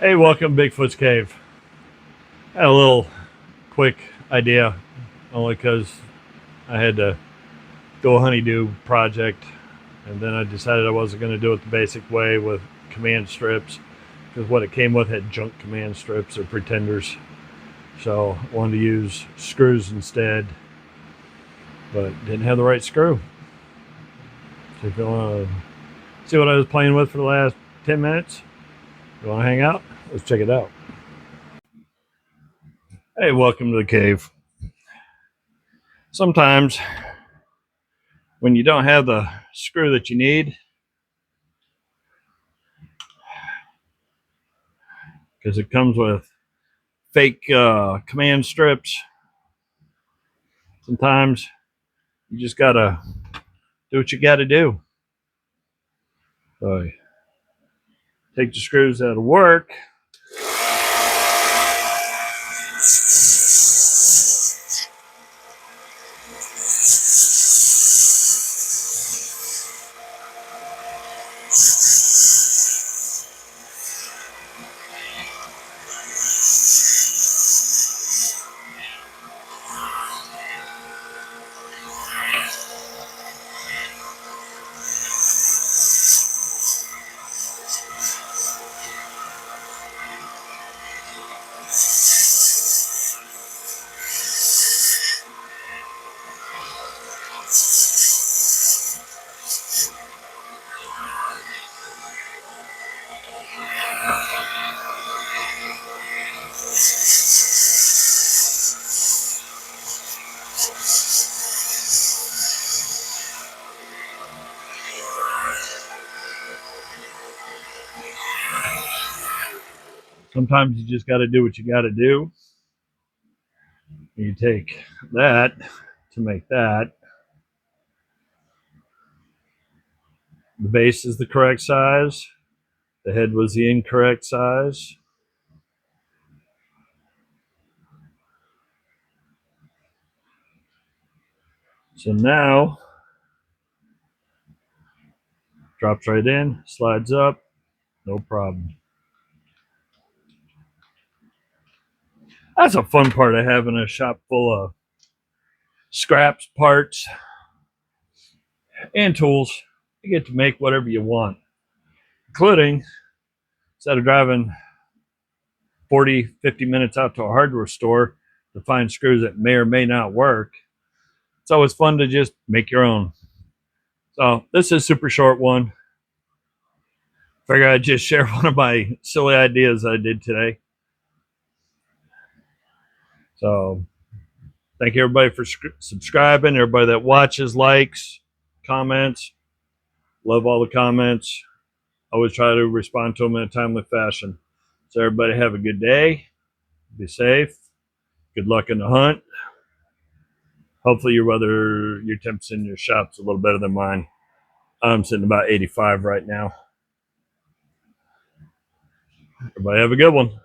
Hey, welcome Bigfoot's Cave. I had a little quick idea, only because I had to do a honeydew project, and then I decided I wasn't going to do it the basic way with command strips, because what it came with had junk command strips or pretenders. So I wanted to use screws instead, but didn't have the right screw. So if you want to see what I was playing with for the last 10 minutes, you want to hang out? Let's check it out. Hey, welcome to the cave. Sometimes when you don't have the screw that you need, because it comes with fake command strips, sometimes you just gotta do what you gotta do. So take the screws out of work. Sometimes you just gotta do what you gotta do. You take that to make that. The base is the correct size. The head was the incorrect size. So now, drops right in, slides up, no problem. That's a fun part of having a shop full of scraps, parts, and tools. You get to make whatever you want, including instead of driving 40, 50 minutes out to a hardware store to find screws that may or may not work. It's always fun to just make your own. So this is a super short one. Figure I'd just share one of my silly ideas I did today. So thank you everybody for subscribing, everybody that watches, likes, comments. Love all the comments. Always try to respond to them in a timely fashion. So everybody have a good day. Be safe. Good luck in the hunt. Hopefully your temps in your shop's a little better than mine. I'm sitting about 85 right now. Everybody have a good one.